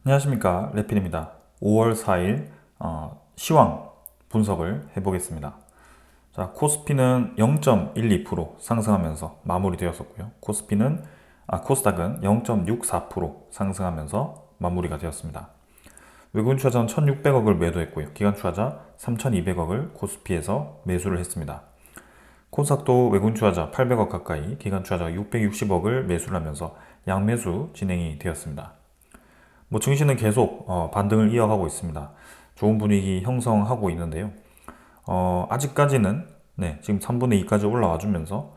안녕하십니까, 레필입니다. 5월 4일 시황 분석을 해보겠습니다. 자, 코스피는 0.12% 상승하면서 마무리되었었고요. 코스닥은 0.64% 상승하면서 마무리가 되었습니다. 외국인 투자자는 1,600억을 매도했고요. 기관 투자자 3,200억을 코스피에서 매수를 했습니다. 코스닥도 외국인 투자자 800억 가까이, 기관 투자자 660억을 매수를 하면서 양매수 진행이 되었습니다. 증시는 계속 반등을 이어가고 있습니다. 좋은 분위기 형성하고 있는데요. 아직까지는 지금 3분의 2까지 올라와 주면서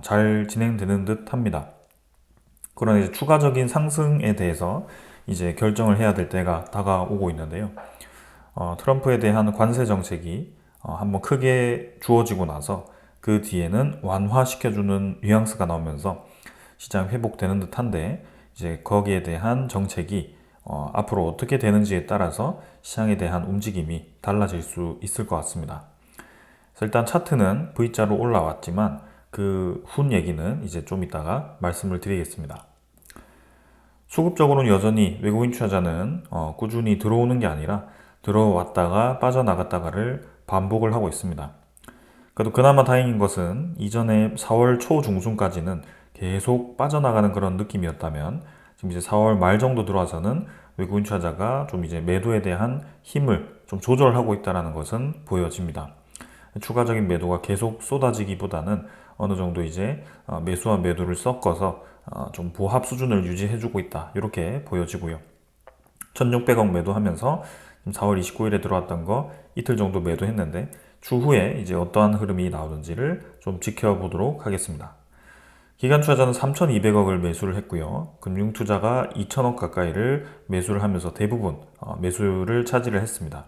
잘 진행되는 듯 합니다. 그러나 이제 추가적인 상승에 대해서 이제 결정을 해야 될 때가 다가오고 있는데요. 트럼프에 대한 관세 정책이 한번 크게 주어지고 나서 그 뒤에는 완화시켜주는 뉘앙스가 나오면서 시장이 회복되는 듯한데, 이제 거기에 대한 정책이 앞으로 어떻게 되는지에 따라서 시장에 대한 움직임이 달라질 수 있을 것 같습니다. 그래서 일단 차트는 V자로 올라왔지만 그 훈 얘기는 이제 좀 이따가 말씀을 드리겠습니다. 수급적으로는 여전히 외국인 투자자는 꾸준히 들어오는 게 아니라 들어왔다가 빠져나갔다가를 반복을 하고 있습니다. 그래도 그나마 다행인 것은 이전에 4월 초 중순까지는 계속 빠져나가는 그런 느낌이었다면, 지금 이제 4월 말 정도 들어와서는 외국인 투자자가 좀 이제 매도에 대한 힘을 좀 조절하고 있다는 것은 보여집니다. 추가적인 매도가 계속 쏟아지기보다는 어느 정도 이제 매수와 매도를 섞어서 좀 보합 수준을 유지해주고 있다, 이렇게 보여지고요. 1,600억 매도하면서 4월 29일에 들어왔던 거 이틀 정도 매도했는데, 추후에 이제 어떠한 흐름이 나오는지를 좀 지켜보도록 하겠습니다. 기관 투자자는 3,200억을 매수를 했고요. 금융 투자가 2,000억 가까이를 매수를 하면서 대부분 매수를 차지를 했습니다.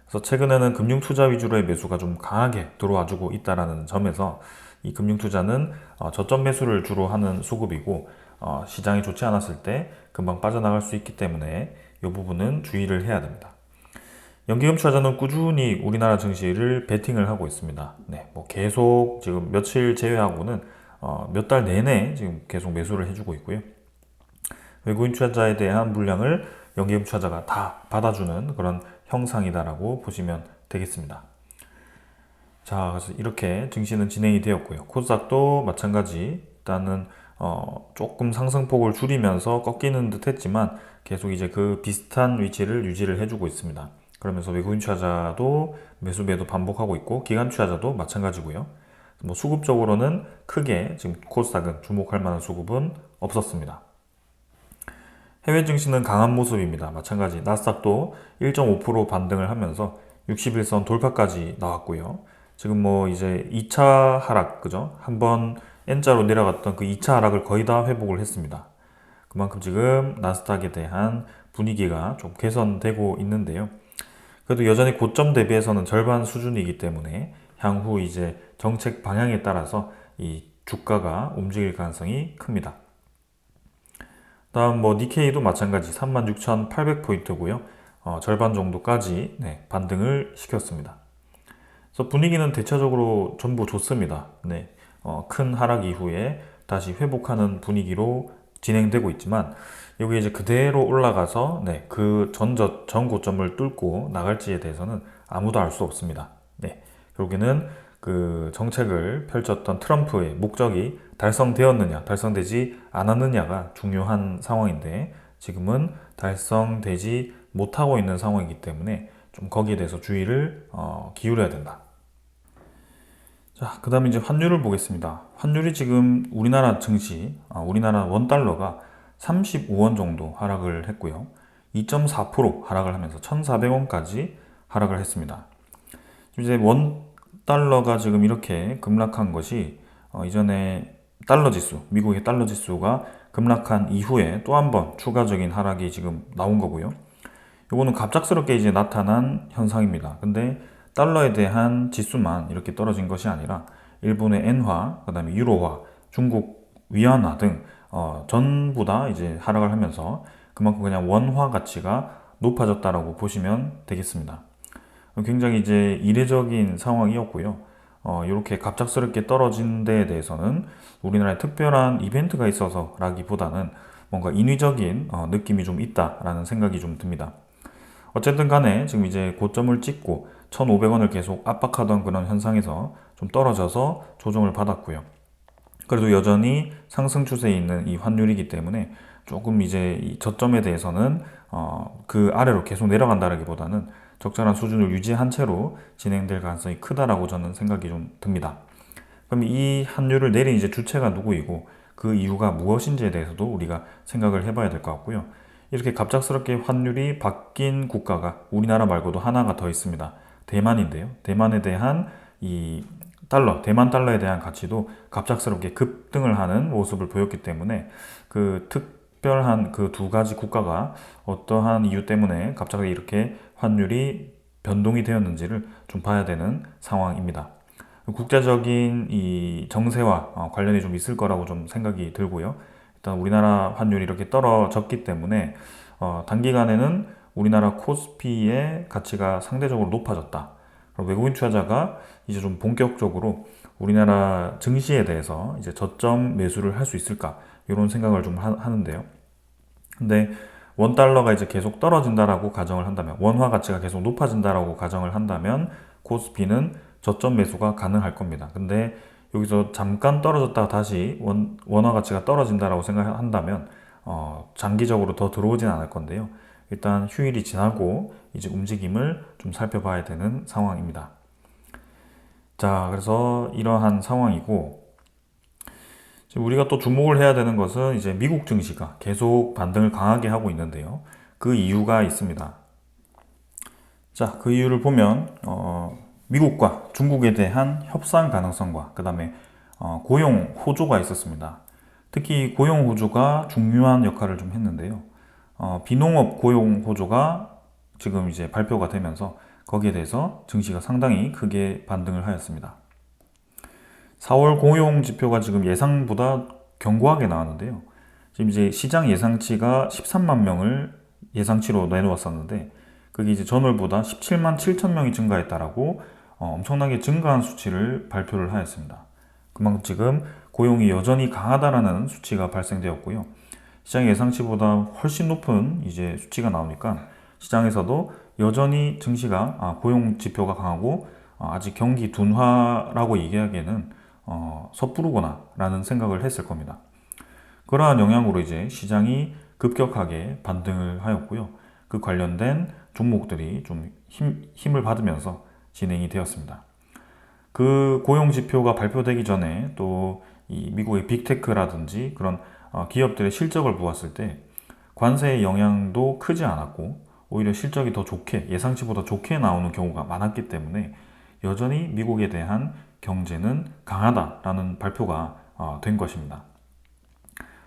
그래서 최근에는 금융 투자 위주로의 매수가 좀 강하게 들어와주고 있다는 점에서, 이 금융 투자는 저점 매수를 주로 하는 수급이고, 시장이 좋지 않았을 때 금방 빠져나갈 수 있기 때문에 이 부분은 주의를 해야 됩니다. 연기금 투자자는 꾸준히 우리나라 증시를 베팅을 하고 있습니다. 계속 지금 며칠 제외하고는 몇 달 내내 지금 계속 매수를 해주고 있고요. 외국인 투자자에 대한 물량을 연기금 투자자가 다 받아주는 그런 형상이다라고 보시면 되겠습니다. 자, 그래서 이렇게 증시는 진행이 되었고요. 코스닥도 마찬가지, 일단은 조금 상승폭을 줄이면서 꺾이는 듯 했지만 계속 이제 그 비슷한 위치를 유지를 해주고 있습니다. 그러면서 외국인 투자자도 매수 매도 반복하고 있고, 기관 투자자도 마찬가지고요. 수급적으로는 크게 지금 코스닥은 주목할 만한 수급은 없었습니다. 해외 증시는 강한 모습입니다. 마찬가지 나스닥도 1.5% 반등을 하면서 61선 돌파까지 나왔고요. 지금 이제 2차 하락, 그죠? 한번 N자로 내려갔던 그 2차 하락을 거의 다 회복을 했습니다. 그만큼 지금 나스닥에 대한 분위기가 좀 개선되고 있는데요. 그래도 여전히 고점 대비해서는 절반 수준이기 때문에 향후 이제 정책 방향에 따라서 이 주가가 움직일 가능성이 큽니다. 다음 니케이도 마찬가지 36,800포인트고요. 절반 정도까지 반등을 시켰습니다. 그래서 분위기는 대체적으로 전부 좋습니다. 큰 하락 이후에 다시 회복하는 분위기로 진행되고 있지만, 여기 이제 그대로 올라가서 그 전 고점을 뚫고 나갈지에 대해서는 아무도 알 수 없습니다. 결국에는 그 정책을 펼쳤던 트럼프의 목적이 달성되었느냐, 달성되지 않았느냐가 중요한 상황인데, 지금은 달성되지 못하고 있는 상황이기 때문에 좀 거기에 대해서 주의를 기울여야 된다. 자, 그 다음에 이제 환율을 보겠습니다. 환율이 지금 우리나라 증시, 우리나라 원달러가 35원 정도 하락을 했고요. 2.4% 하락을 하면서 1,400원까지 하락을 했습니다. 이제 원달러가 지금 이렇게 급락한 것이 이전에 달러 지수, 미국의 달러 지수가 급락한 이후에 또 한 번 추가적인 하락이 지금 나온 거고요. 이거는 갑작스럽게 이제 나타난 현상입니다. 근데 달러에 대한 지수만 이렇게 떨어진 것이 아니라 일본의 엔화, 그다음에 유로화, 중국 위안화 등 전부 다 이제 하락을 하면서 그만큼 그냥 원화 가치가 높아졌다라고 보시면 되겠습니다. 굉장히 이제 이례적인 상황이었고요. 이렇게 갑작스럽게 떨어진 데에 대해서는 우리나라에 특별한 이벤트가 있어서라기보다는 뭔가 인위적인 느낌이 좀 있다라는 생각이 좀 듭니다. 어쨌든 간에 지금 이제 고점을 찍고 1,500원을 계속 압박하던 그런 현상에서 좀 떨어져서 조정을 받았고요. 그래도 여전히 상승 추세에 있는 이 환율이기 때문에 조금 이제 이 저점에 대해서는 그 아래로 계속 내려간다라기보다는 적절한 수준을 유지한 채로 진행될 가능성이 크다라고 저는 생각이 좀 듭니다. 그럼 이 환율을 내린 이제 주체가 누구이고 그 이유가 무엇인지에 대해서도 우리가 생각을 해봐야 될 것 같고요. 이렇게 갑작스럽게 환율이 바뀐 국가가 우리나라 말고도 하나가 더 있습니다. 대만인데요. 대만에 대한 이 달러, 대만 달러에 대한 가치도 갑작스럽게 급등을 하는 모습을 보였기 때문에 그 특별한 그 두 가지 국가가 어떠한 이유 때문에 갑자기 이렇게 환율이 변동이 되었는지를 좀 봐야 되는 상황입니다. 국제적인 이 정세와 관련이 좀 있을 거라고 좀 생각이 들고요. 일단 우리나라 환율이 이렇게 떨어졌기 때문에 단기간에는 우리나라 코스피의 가치가 상대적으로 높아졌다. 외국인 투자자가 이제 좀 본격적으로 우리나라 증시에 대해서 이제 저점 매수를 할 수 있을까 이런 생각을 좀 하는데요. 근데 원 달러가 이제 계속 떨어진다라고 가정을 한다면, 원화 가치가 계속 높아진다라고 가정을 한다면 코스피는 저점 매수가 가능할 겁니다. 근데 여기서 잠깐 떨어졌다가 다시 원화 가치가 떨어진다라고 생각한다면 장기적으로 더 들어오진 않을 건데요. 일단 휴일이 지나고 이제 움직임을 좀 살펴봐야 되는 상황입니다. 자, 그래서 이러한 상황이고, 지금 우리가 또 주목을 해야 되는 것은 이제 미국 증시가 계속 반등을 강하게 하고 있는데요. 그 이유가 있습니다. 자, 그 이유를 보면 미국과 중국에 대한 협상 가능성과 그 다음에 고용 호조가 있었습니다. 특히 고용 호조가 중요한 역할을 좀 했는데요. 비농업 고용 호조가 지금 이제 발표가 되면서 거기에 대해서 증시가 상당히 크게 반등을 하였습니다. 4월 고용 지표가 지금 예상보다 견고하게 나왔는데요. 지금 이제 시장 예상치가 13만 명을 예상치로 내놓았었는데 그게 이제 전월보다 17만 7천 명이 증가했다라고 엄청나게 증가한 수치를 발표를 하였습니다. 그만큼 지금 고용이 여전히 강하다라는 수치가 발생되었고요. 시장 예상치보다 훨씬 높은 이제 수치가 나오니까 시장에서도 여전히 증시가 고용 지표가 강하고 아직 경기 둔화라고 얘기하기에는 섣부르구나 라는 생각을 했을 겁니다. 그러한 영향으로 이제 시장이 급격하게 반등을 하였고요. 그 관련된 종목들이 좀 힘을 받으면서 진행이 되었습니다. 그 고용 지표가 발표되기 전에 또 이 미국의 빅테크라든지 그런 기업들의 실적을 보았을 때 관세의 영향도 크지 않았고 오히려 실적이 더 좋게 예상치보다 좋게 나오는 경우가 많았기 때문에 여전히 미국에 대한 경제는 강하다라는 발표가 된 것입니다.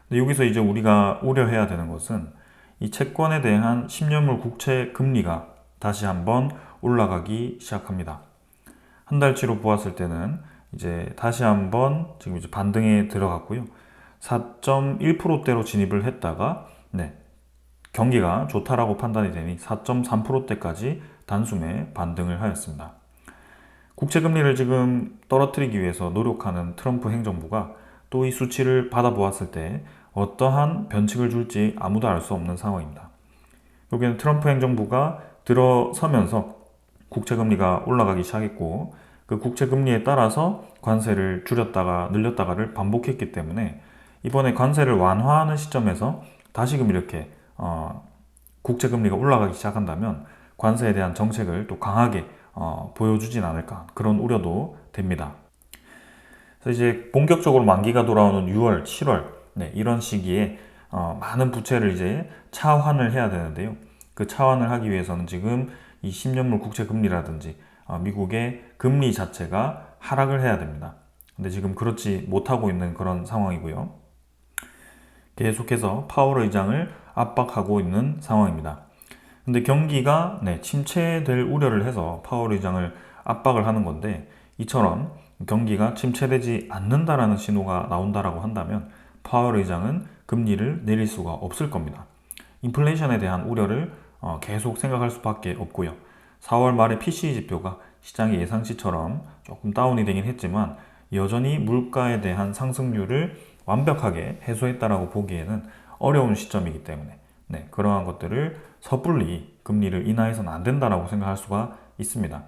근데 여기서 이제 우리가 우려해야 되는 것은 이 채권에 대한 10년물 국채 금리가 다시 한번 올라가기 시작합니다. 한 달치로 보았을 때는 이제 다시 한번 지금 이제 반등에 들어갔고요. 4.1%대로 진입을 했다가 경기가 좋다라고 판단이 되니 4.3%대까지 단숨에 반등을 하였습니다. 국채 금리를 지금 떨어뜨리기 위해서 노력하는 트럼프 행정부가 또 이 수치를 받아보았을 때 어떠한 변칙을 줄지 아무도 알 수 없는 상황입니다. 여기는 트럼프 행정부가 들어서면서 국채금리가 올라가기 시작했고 그 국채금리에 따라서 관세를 줄였다가 늘렸다가를 반복했기 때문에 이번에 관세를 완화하는 시점에서 다시금 이렇게 국채금리가 올라가기 시작한다면 관세에 대한 정책을 또 강하게 보여주진 않을까 그런 우려도 됩니다. 그래서 이제 본격적으로 만기가 돌아오는 6월, 7월 이런 시기에 많은 부채를 이제 차환을 해야 되는데요. 그 차환을 하기 위해서는 지금 이 10년물 국채 금리라든지 미국의 금리 자체가 하락을 해야 됩니다. 근데 지금 그렇지 못하고 있는 그런 상황이고요. 계속해서 파월 의장을 압박하고 있는 상황입니다. 근데 경기가 침체될 우려를 해서 파월 의장을 압박을 하는 건데 이처럼 경기가 침체되지 않는다라는 신호가 나온다라고 한다면 파월 의장은 금리를 내릴 수가 없을 겁니다. 인플레이션에 대한 우려를 계속 생각할 수밖에 없고요. 4월 말에 PCE 지표가 시장의 예상치처럼 조금 다운이 되긴 했지만 여전히 물가에 대한 상승률을 완벽하게 해소했다라고 보기에는 어려운 시점이기 때문에 그러한 것들을 섣불리 금리를 인하해서는 안 된다라고 생각할 수가 있습니다.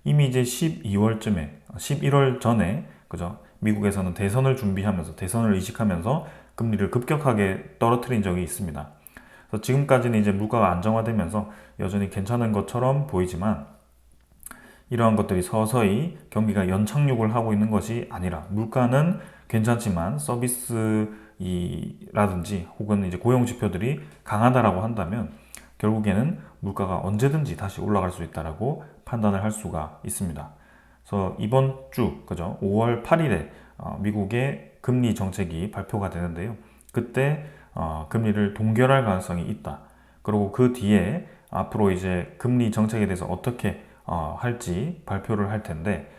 이미 이제 12월쯤에 11월 전에 그죠? 미국에서는 대선을 준비하면서 대선을 의식하면서 금리를 급격하게 떨어뜨린 적이 있습니다. 그래서 지금까지는 이제 물가가 안정화되면서 여전히 괜찮은 것처럼 보이지만 이러한 것들이 서서히 경기가 연착륙을 하고 있는 것이 아니라 물가는 괜찮지만 서비스라든지 혹은 이제 고용 지표들이 강하다라고 한다면 결국에는 물가가 언제든지 다시 올라갈 수 있다라고 판단을 할 수가 있습니다. 그래서 이번 주 그죠? 5월 8일에 미국의 금리 정책이 발표가 되는데요. 그때 금리를 동결할 가능성이 있다. 그리고 그 뒤에 앞으로 이제 금리 정책에 대해서 어떻게 할지 발표를 할 텐데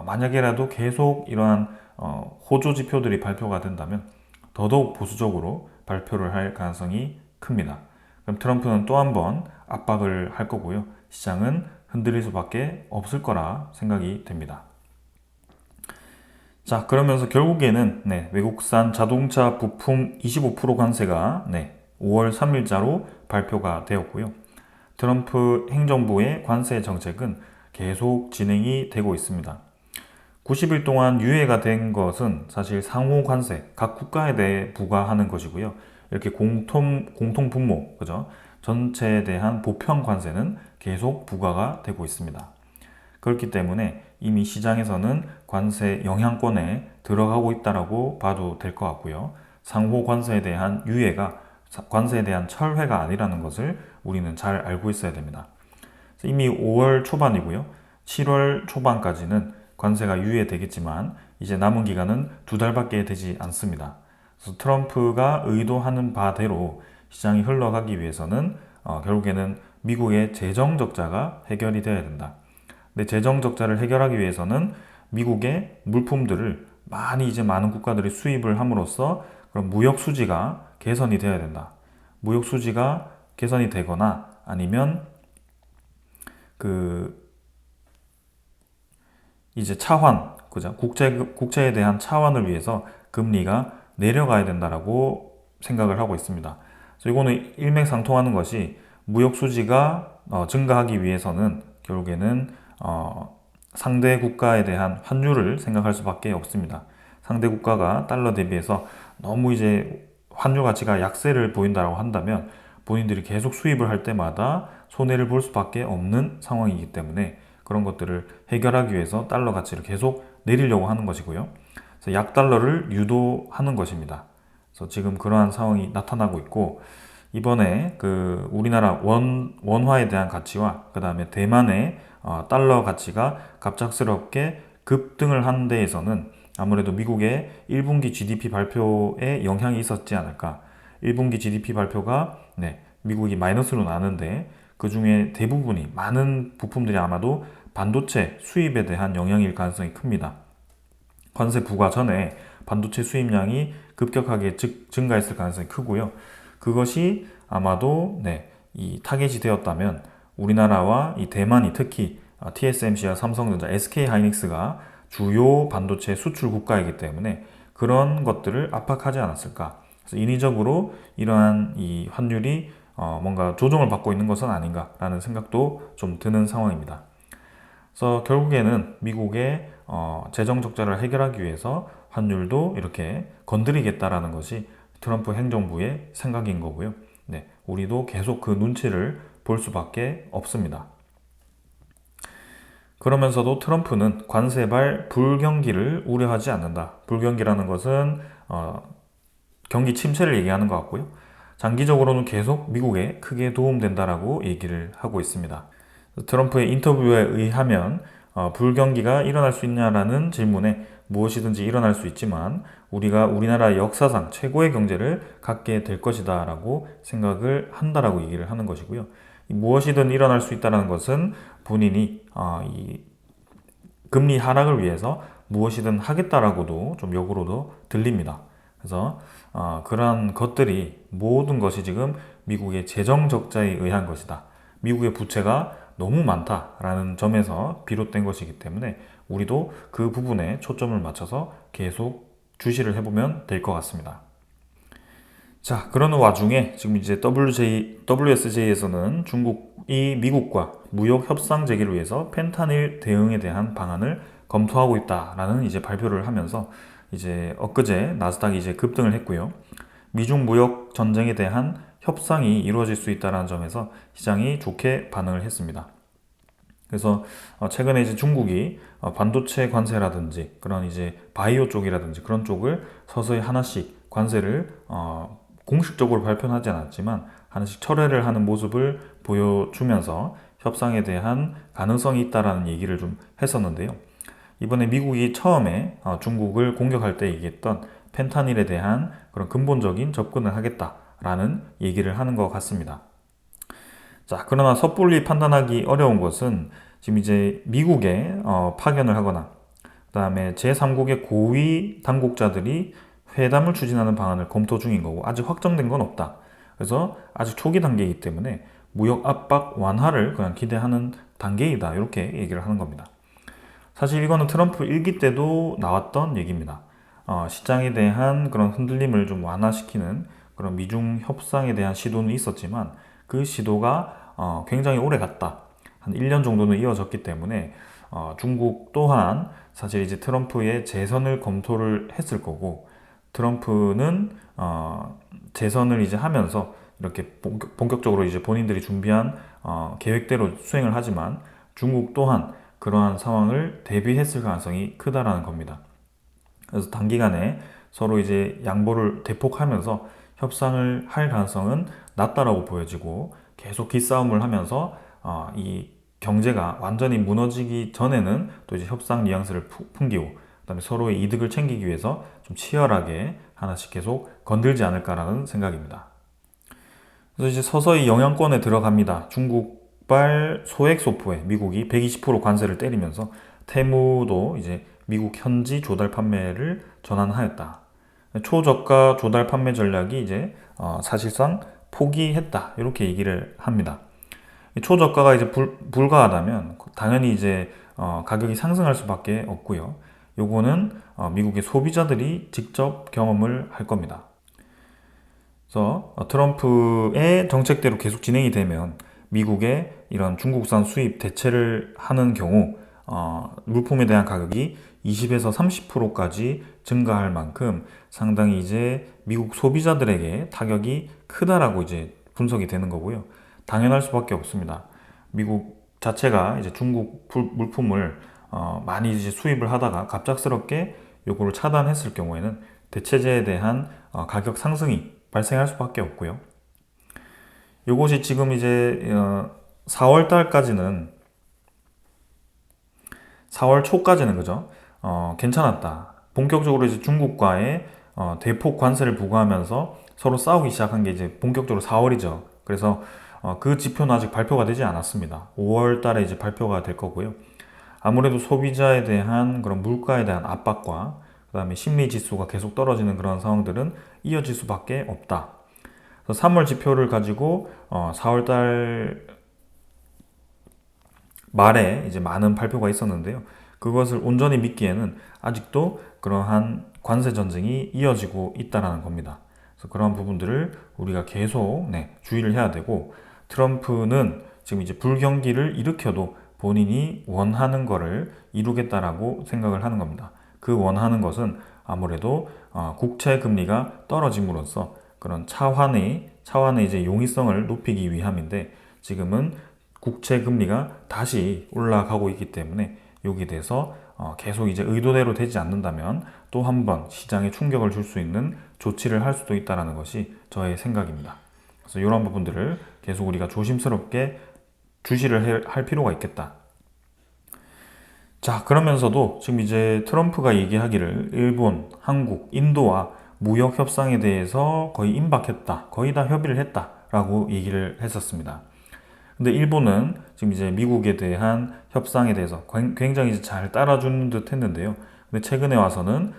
만약에라도 계속 이러한 호조 지표들이 발표가 된다면 더더욱 보수적으로 발표를 할 가능성이 큽니다. 그럼 트럼프는 또 한 번 압박을 할 거고요. 시장은 흔들릴 수밖에 없을 거라 생각이 됩니다. 자, 그러면서 결국에는 외국산 자동차 부품 25% 관세가 5월 3일자로 발표가 되었고요. 트럼프 행정부의 관세 정책은 계속 진행이 되고 있습니다. 90일 동안 유예가 된 것은 사실 상호 관세, 각 국가에 대해 부과하는 것이고요. 이렇게 공통 분모, 그죠? 전체에 대한 보편 관세는 계속 부과가 되고 있습니다. 그렇기 때문에 이미 시장에서는 관세 영향권에 들어가고 있다라고 봐도 될 것 같고요. 상호 관세에 대한 유예가 관세에 대한 철회가 아니라는 것을 우리는 잘 알고 있어야 됩니다. 이미 5월 초반이고요. 7월 초반까지는 관세가 유예되겠지만 이제 남은 기간은 2달밖에 되지 않습니다. 그래서 트럼프가 의도하는 바대로 시장이 흘러가기 위해서는 결국에는 미국의 재정 적자가 해결이 되어야 된다. 근데 재정 적자를 해결하기 위해서는 미국의 물품들을 많은 국가들이 수입을 함으로써 그런 무역 수지가 개선이 되어야 된다. 무역 수지가 개선이 되거나 아니면 이제 차환, 그죠? 국채에 대한 차환을 위해서 금리가 내려가야 된다라고 생각을 하고 있습니다. 그래서 이거는 일맥상통하는 것이 무역 수지가 증가하기 위해서는 결국에는 상대 국가에 대한 환율을 생각할 수밖에 없습니다. 상대 국가가 달러 대비해서 너무 이제 환율 가치가 약세를 보인다고 한다면 본인들이 계속 수입을 할 때마다 손해를 볼 수밖에 없는 상황이기 때문에 그런 것들을 해결하기 위해서 달러 가치를 계속 내리려고 하는 것이고요. 그래서 약달러를 유도하는 것입니다. 그래서 지금 그러한 상황이 나타나고 있고 이번에 우리나라 원화에 대한 가치와 그 다음에 대만의 달러 가치가 갑작스럽게 급등을 한 데에서는 아무래도 미국의 1분기 GDP 발표에 영향이 있었지 않을까. 1분기 GDP 발표가 미국이 마이너스로 나는데 그 중에 대부분이 많은 부품들이 아마도 반도체 수입에 대한 영향일 가능성이 큽니다. 관세 부과 전에 반도체 수입량이 급격하게 증가했을 가능성이 크고요. 그것이 아마도 이 타겟이 되었다면 우리나라와 이 대만이 특히 TSMC와 삼성전자, SK하이닉스가 주요 반도체 수출 국가이기 때문에 그런 것들을 압박하지 않았을까. 그래서 인위적으로 이러한 이 환율이 뭔가 조정을 받고 있는 것은 아닌가라는 생각도 좀 드는 상황입니다. 그래서 결국에는 미국의 재정 적자를 해결하기 위해서 환율도 이렇게 건드리겠다라는 것이 트럼프 행정부의 생각인 거고요. 우리도 계속 그 눈치를 볼 수밖에 없습니다. 그러면서도 트럼프는 관세발 불경기를 우려하지 않는다. 불경기라는 것은 경기 침체를 얘기하는 것 같고요. 장기적으로는 계속 미국에 크게 도움된다라고 얘기를 하고 있습니다. 트럼프의 인터뷰에 의하면 불경기가 일어날 수 있냐라는 질문에 무엇이든지 일어날 수 있지만 우리가 우리나라 역사상 최고의 경제를 갖게 될 것이다 라고 생각을 한다라고 얘기를 하는 것이고요. 무엇이든 일어날 수 있다는 것은 본인이 이 금리 하락을 위해서 무엇이든 하겠다라고도 좀 역으로도 들립니다. 그래서 그러한 것들이 모든 것이 지금 미국의 재정 적자에 의한 것이다. 미국의 부채가 너무 많다라는 점에서 비롯된 것이기 때문에 우리도 그 부분에 초점을 맞춰서 계속 주시를 해보면 될 것 같습니다. 자, 그러는 와중에 지금 이제 WSJ에서는 중국이 미국과 무역 협상 제기를 위해서 펜타닐 대응에 대한 방안을 검토하고 있다라는 이제 발표를 하면서 이제 엊그제 나스닥이 이제 급등을 했고요. 미중 무역 전쟁에 대한 협상이 이루어질 수 있다는 점에서 시장이 좋게 반응을 했습니다. 그래서 최근에 이제 중국이 반도체 관세라든지 그런 이제 바이오 쪽이라든지 그런 쪽을 서서히 하나씩 관세를 공식적으로 발표는 하지 않았지만 하나씩 철회를 하는 모습을 보여주면서 협상에 대한 가능성이 있다라는 얘기를 좀 했었는데요. 이번에 미국이 처음에 중국을 공격할 때 얘기했던 펜타닐에 대한 그런 근본적인 접근을 하겠다라는 얘기를 하는 것 같습니다. 자, 그러나 섣불리 판단하기 어려운 것은 지금 이제 미국에 파견을 하거나 그다음에 제3국의 고위 당국자들이 회담을 추진하는 방안을 검토 중인 거고 아직 확정된 건 없다. 그래서 아직 초기 단계이기 때문에 무역 압박 완화를 그냥 기대하는 단계이다. 이렇게 얘기를 하는 겁니다. 사실 이거는 트럼프 일기 때도 나왔던 얘기입니다. 시장에 대한 그런 흔들림을 좀 완화시키는 그런 미중 협상에 대한 시도는 있었지만 그 시도가 굉장히 오래 갔다. 한 1년 정도는 이어졌기 때문에 중국 또한 사실 이제 트럼프의 재선을 검토를 했을 거고 트럼프는 재선을 이제 하면서 이렇게 본격적으로 이제 본인들이 준비한 계획대로 수행을 하지만 중국 또한 그러한 상황을 대비했을 가능성이 크다라는 겁니다. 그래서 단기간에 서로 이제 양보를 대폭하면서 협상을 할 가능성은 낮다라고 보여지고 계속 기싸움을 하면서 이 경제가 완전히 무너지기 전에는 또 이제 협상 뉘앙스를 풍기고 그다음에 서로의 이득을 챙기기 위해서 좀 치열하게 하나씩 계속 건들지 않을까라는 생각입니다. 그래서 이제 서서히 영향권에 들어갑니다. 중국발 소액 소포에 미국이 120% 관세를 때리면서 테무도 이제 미국 현지 조달 판매를 전환하였다. 초저가 조달 판매 전략이 이제 사실상 포기했다. 이렇게 얘기를 합니다. 초저가가 이제 불가하다면 당연히 이제 가격이 상승할 수밖에 없고요. 요거는 미국의 소비자들이 직접 경험을 할 겁니다. 그래서 트럼프의 정책대로 계속 진행이 되면 미국의 이런 중국산 수입 대체를 하는 경우 물품에 대한 가격이 20에서 30%까지 증가할 만큼 상당히 이제 미국 소비자들에게 타격이 크다라고 이제 분석이 되는 거고요. 당연할 수밖에 없습니다. 미국 자체가 이제 중국 물품을 많이 이제 수입을 하다가 갑작스럽게 요거를 차단했을 경우에는 대체재에 대한 가격 상승이 발생할 수밖에 없고요. 요것이 지금 이제 4월 달까지는 4월 초까지는 그죠? 괜찮았다. 본격적으로 이제 중국과의 대폭 관세를 부과하면서 서로 싸우기 시작한 게 이제 본격적으로 4월이죠. 그래서 그 지표는 아직 발표가 되지 않았습니다. 5월 달에 이제 발표가 될 거고요. 아무래도 소비자에 대한 그런 물가에 대한 압박과 그다음에 심리 지수가 계속 떨어지는 그런 상황들은 이어질 수밖에 없다. 그래서 3월 지표를 가지고 4월 달 말에 이제 많은 발표가 있었는데요. 그것을 온전히 믿기에는 아직도 그러한 관세 전쟁이 이어지고 있다라는 겁니다. 그래서 그러한 부분들을 우리가 계속 주의를 해야 되고 트럼프는 지금 이제 불경기를 일으켜도 본인이 원하는 거를 이루겠다라고 생각을 하는 겁니다. 그 원하는 것은 아무래도 국채 금리가 떨어짐으로써 그런 차환의 이제 용이성을 높이기 위함인데 지금은 국채 금리가 다시 올라가고 있기 때문에 여기에 대해서 계속 이제 의도대로 되지 않는다면 또 한 번 시장에 충격을 줄 수 있는 조치를 할 수도 있다는 것이 저의 생각입니다. 그래서 이런 부분들을 계속 우리가 조심스럽게 주시를 할 필요가 있겠다. 자, 그러면서도 지금 이제 트럼프가 얘기하기를 일본, 한국, 인도와 무역 협상에 대해서 거의 임박했다. 거의 다 협의를 했다라고 얘기를 했었습니다. 근데 일본은 지금 이제 미국에 대한 협상에 대해서 굉장히 잘 따라주는 듯 했는데요. 근데 최근에 와서는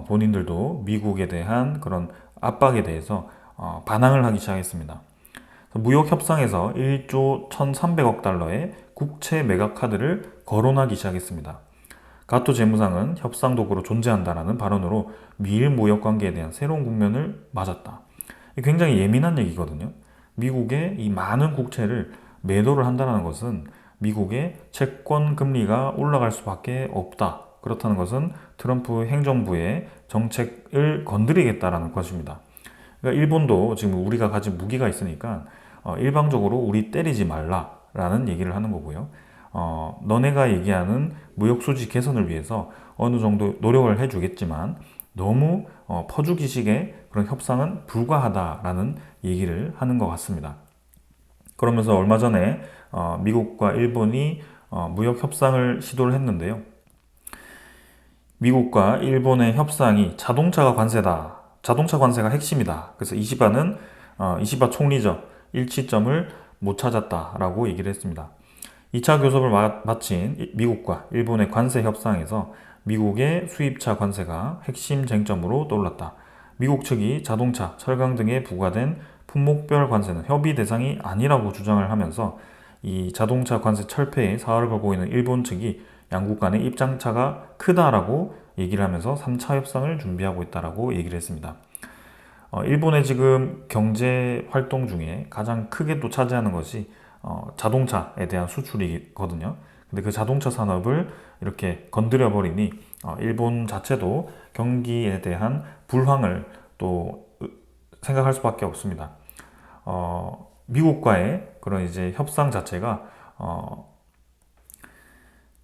본인들도 미국에 대한 그런 압박에 대해서 반항을 하기 시작했습니다. 무역 협상에서 1조 1,300억 달러의 국채 매각 카드를 거론하기 시작했습니다. 가토 재무상은 협상 도구로 존재한다라는 발언으로 미일 무역 관계에 대한 새로운 국면을 맞았다. 굉장히 예민한 얘기거든요. 미국의 이 많은 국채를 매도를 한다는 것은 미국의 채권 금리가 올라갈 수밖에 없다. 그렇다는 것은 트럼프 행정부의 정책을 건드리겠다라는 것입니다. 그러니까 일본도 지금 우리가 가진 무기가 있으니까 일방적으로 우리 때리지 말라라는 얘기를 하는 거고요. 너네가 얘기하는 무역 수지 개선을 위해서 어느 정도 노력을 해주겠지만 너무 퍼주기식의 그런 협상은 불가하다라는 얘기를 하는 것 같습니다. 그러면서 얼마 전에 미국과 일본이 무역 협상을 시도를 했는데요. 미국과 일본의 협상이 자동차가 관세다. 자동차 관세가 핵심이다. 그래서 이시바 총리죠. 일치점을 못 찾았다라고 얘기를 했습니다. 2차 교섭을 마친 미국과 일본의 관세 협상에서 미국의 수입차 관세가 핵심 쟁점으로 떠올랐다. 미국 측이 자동차, 철강 등에 부과된 품목별 관세는 협의 대상이 아니라고 주장을 하면서 이 자동차 관세 철폐에 사활을 걸고 있는 일본 측이 양국 간의 입장차가 크다라고 얘기를 하면서 3차 협상을 준비하고 있다라고 얘기를 했습니다. 일본의 지금 경제 활동 중에 가장 크게 또 차지하는 것이 자동차에 대한 수출이거든요. 근데 그 자동차 산업을 이렇게 건드려 버리니 일본 자체도 경기에 대한 불황을 또 생각할 수밖에 없습니다. 미국과의 그런 이제 협상 자체가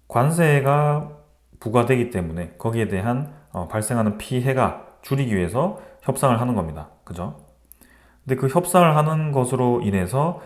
관세가 부과되기 때문에 거기에 대한 발생하는 피해가 줄이기 위해서 협상을 하는 겁니다. 그죠? 근데 그 협상을 하는 것으로 인해서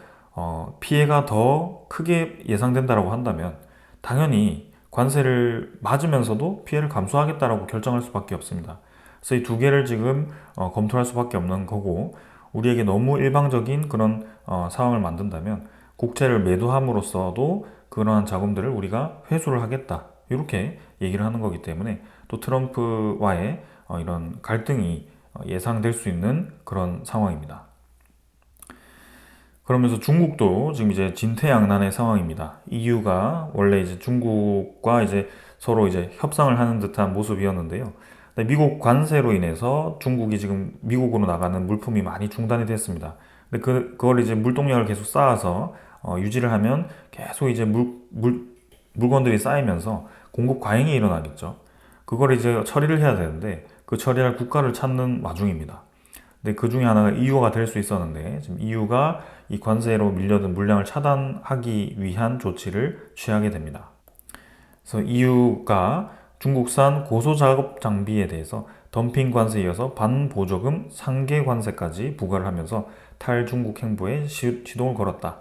피해가 더 크게 예상된다라고 한다면 당연히 관세를 맞으면서도 피해를 감수하겠다라고 결정할 수밖에 없습니다. 그래서 이 두 개를 지금 검토할 수밖에 없는 거고 우리에게 너무 일방적인 그런 상황을 만든다면 국채를 매도함으로써도 그러한 자금들을 우리가 회수를 하겠다. 이렇게 얘기를 하는 거기 때문에 또 트럼프와의 이런 갈등이 예상될 수 있는 그런 상황입니다. 그러면서 중국도 지금 이제 진퇴양난의 상황입니다. EU가 원래 이제 중국과 이제 서로 이제 협상을 하는 듯한 모습이었는데요. 근데 미국 관세로 인해서 중국이 지금 미국으로 나가는 물품이 많이 중단이 됐습니다. 근데 그걸 이제 물동량을 계속 쌓아서 유지를 하면 계속 이제 물건들이 쌓이면서 공급 과잉이 일어나겠죠. 그걸 이제 처리를 해야 되는데 그 처리할 국가를 찾는 와중입니다. 근데 그 중에 하나가 EU가 될 수 있었는데 지금 EU가 이 관세로 밀려든 물량을 차단하기 위한 조치를 취하게 됩니다. 그래서 EU가 중국산 고소작업 장비에 대해서 덤핑 관세에 이어서 반보조금 상계 관세까지 부과를 하면서 탈중국 행보에 시동을 걸었다.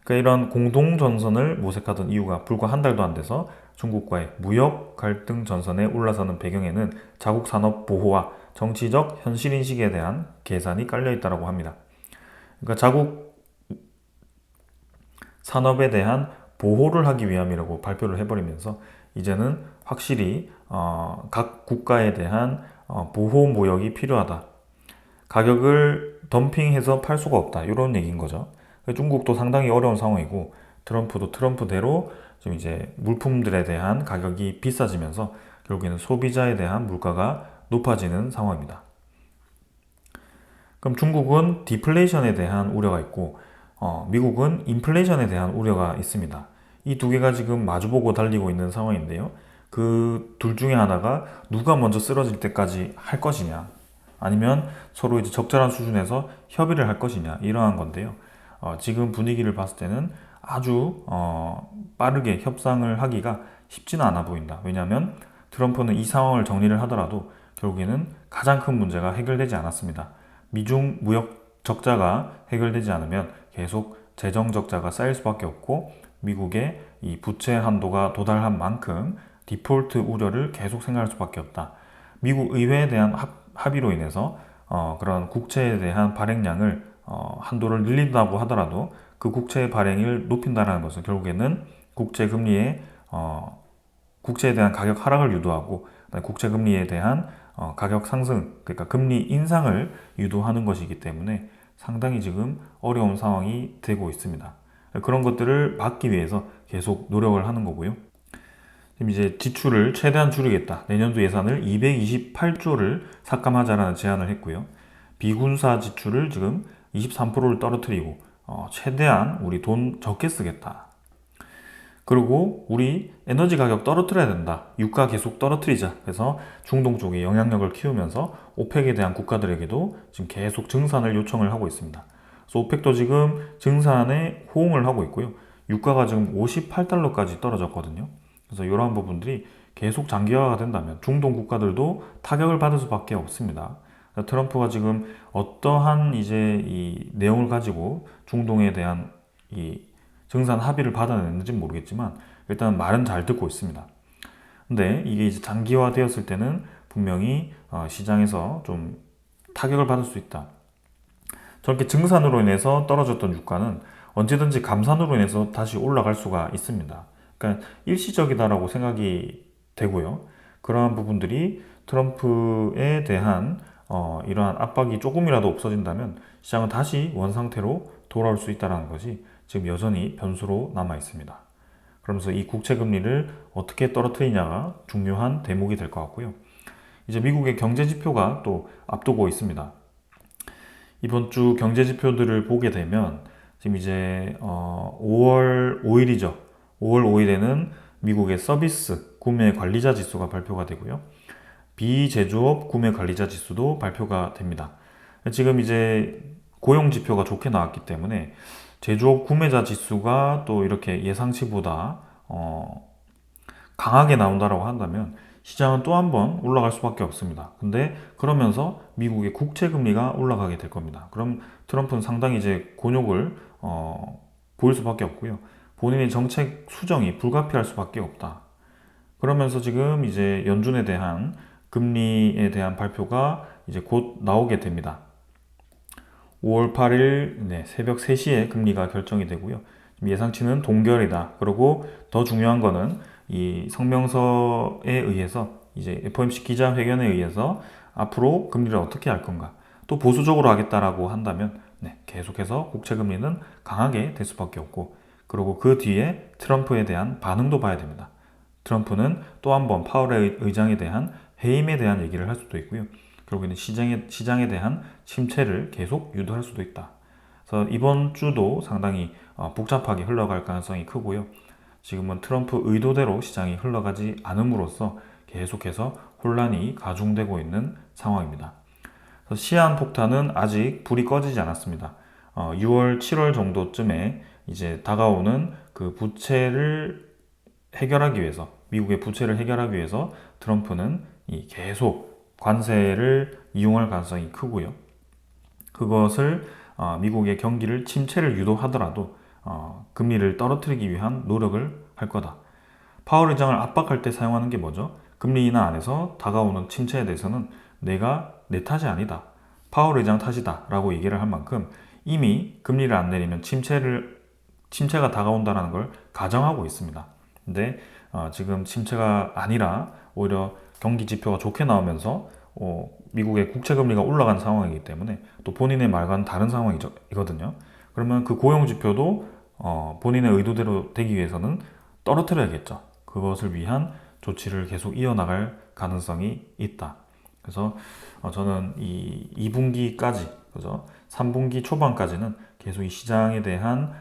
그러니까 이런 공동 전선을 모색하던 EU가 불과 한 달도 안 돼서 중국과의 무역 갈등 전선에 올라서는 배경에는 자국 산업 보호와 정치적 현실 인식에 대한 계산이 깔려 있다고 합니다. 그러니까 자국 산업에 대한 보호를 하기 위함이라고 발표를 해버리면서 이제는 확실히 각 국가에 대한 보호 모역이 필요하다. 가격을 덤핑해서 팔 수가 없다. 이런 얘기인 거죠. 중국도 상당히 어려운 상황이고 트럼프도 트럼프대로 좀 이제 물품들에 대한 가격이 비싸지면서 결국에는 소비자에 대한 물가가 높아지는 상황입니다. 그럼 중국은 디플레이션에 대한 우려가 있고 미국은 인플레이션에 대한 우려가 있습니다. 이 두 개가 지금 마주보고 달리고 있는 상황인데요. 그 둘 중에 하나가 누가 먼저 쓰러질 때까지 할 것이냐 아니면 서로 이제 적절한 수준에서 협의를 할 것이냐 이러한 건데요. 지금 분위기를 봤을 때는 아주 빠르게 협상을 하기가 쉽지는 않아 보인다. 왜냐하면 트럼프는 이 상황을 정리를 하더라도 결국에는 가장 큰 문제가 해결되지 않았습니다. 미중 무역 적자가 해결되지 않으면 계속 재정 적자가 쌓일 수밖에 없고 미국의 이 부채 한도가 도달한 만큼 디폴트 우려를 계속 생각할 수밖에 없다. 미국 의회에 대한 합의로 인해서 그런 국채에 대한 발행량을 한도를 늘린다고 하더라도 그 국채 발행을 높인다는 것은 결국에는 국채에 대한 가격 하락을 유도하고 국채 금리에 대한 가격 상승, 그러니까 금리 인상을 유도하는 것이기 때문에 상당히 지금 어려운 상황이 되고 있습니다. 그런 것들을 막기 위해서 계속 노력을 하는 거고요. 지금 이제 지출을 최대한 줄이겠다. 내년도 예산을 228조를 삭감하자라는 제안을 했고요. 비군사 지출을 지금 23%를 떨어뜨리고 최대한 우리 돈 적게 쓰겠다. 그리고 우리 에너지 가격 떨어뜨려야 된다. 유가 계속 떨어뜨리자. 그래서 중동 쪽에 영향력을 키우면서 오펙에 대한 국가들에게도 지금 계속 증산을 요청을 하고 있습니다. 그래서 오펙도 지금 증산에 호응을 하고 있고요. 유가가 지금 58달러까지 떨어졌거든요. 그래서 이러한 부분들이 계속 장기화가 된다면 중동 국가들도 타격을 받을 수밖에 없습니다. 트럼프가 지금 어떠한 이제 이 내용을 가지고 중동에 대한 이 증산 합의를 받아냈는지는 모르겠지만 일단 말은 잘 듣고 있습니다. 근데 이게 이제 장기화 되었을 때는 분명히 시장에서 좀 타격을 받을 수 있다. 저렇게 증산으로 인해서 떨어졌던 유가는 언제든지 감산으로 인해서 다시 올라갈 수가 있습니다. 그러니까 일시적이다라고 생각이 되고요. 그러한 부분들이 트럼프에 대한 이러한 압박이 조금이라도 없어진다면 시장은 다시 원상태로 돌아올 수 있다는 것이 지금 여전히 변수로 남아 있습니다. 그러면서 이 국채 금리를 어떻게 떨어뜨리냐가 중요한 대목이 될 것 같고요. 이제 미국의 경제 지표가 또 앞두고 있습니다. 이번 주 경제 지표들을 보게 되면 지금 이제 5월 5일이죠. 5월 5일에는 미국의 서비스 구매 관리자 지수가 발표가 되고요. 비제조업 구매 관리자 지수도 발표가 됩니다. 지금 이제 고용 지표가 좋게 나왔기 때문에 제조업 구매자 지수가 또 이렇게 예상치보다 강하게 나온다라고 한다면 시장은 또 한 번 올라갈 수밖에 없습니다. 근데 그러면서 미국의 국채 금리가 올라가게 될 겁니다. 그럼 트럼프는 상당히 이제 곤욕을 보일 수밖에 없고요. 본인의 정책 수정이 불가피할 수밖에 없다. 그러면서 지금 이제 연준에 대한 금리에 대한 발표가 이제 곧 나오게 됩니다. 5월 8일 새벽 3시에 금리가 결정이 되고요. 예상치는 동결이다. 그리고 더 중요한 거는 이 성명서에 의해서 이제 FOMC 기자회견에 의해서 앞으로 금리를 어떻게 할 건가. 또 보수적으로 하겠다라고 한다면 계속해서 국채 금리는 강하게 될 수밖에 없고, 그리고 그 뒤에 트럼프에 대한 반응도 봐야 됩니다. 트럼프는 또 한 번 파월 의장에 대한 해임에 대한 얘기를 할 수도 있고요. 결국에는 시장에 대한 침체를 계속 유도할 수도 있다. 그래서 이번 주도 상당히 복잡하게 흘러갈 가능성이 크고요. 지금은 트럼프 의도대로 시장이 흘러가지 않음으로써 계속해서 혼란이 가중되고 있는 상황입니다. 그래서 시한폭탄은 아직 불이 꺼지지 않았습니다. 6월, 7월 정도쯤에 이제 다가오는 그 부채를 해결하기 위해서, 미국의 부채를 해결하기 위해서 트럼프는 계속 관세를 이용할 가능성이 크고요. 그것을 미국의 경기를 침체를 유도하더라도 금리를 떨어뜨리기 위한 노력을 할 거다. 파월 의장을 압박할 때 사용하는 게 뭐죠? 금리 인하 안에서 다가오는 침체에 대해서는 내가 내 탓이 아니다. 파월 의장 탓이다. 라고 얘기를 할 만큼 이미 금리를 안 내리면 침체가 다가온다는 걸 가정하고 있습니다. 근데 지금 침체가 아니라 오히려 경기 지표가 좋게 나오면서 미국의 국채 금리가 올라간 상황이기 때문에 또 본인의 말과는 다른 상황이거든요. 그러면 그 고용 지표도 본인의 의도대로 되기 위해서는 떨어뜨려야겠죠. 그것을 위한 조치를 계속 이어나갈 가능성이 있다. 그래서 저는 이 2분기까지, 그죠? 3분기 초반까지는 계속 이 시장에 대한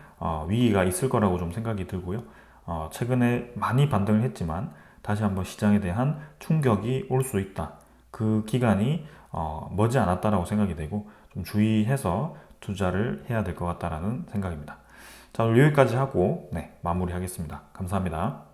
위기가 있을 거라고 좀 생각이 들고요. 최근에 많이 반등을 했지만 다시 한번 시장에 대한 충격이 올 수 있다. 그 기간이 머지 않았다라고 생각이 되고 좀 주의해서 투자를 해야 될 것 같다라는 생각입니다. 자, 오늘 여기까지 하고 마무리하겠습니다. 감사합니다.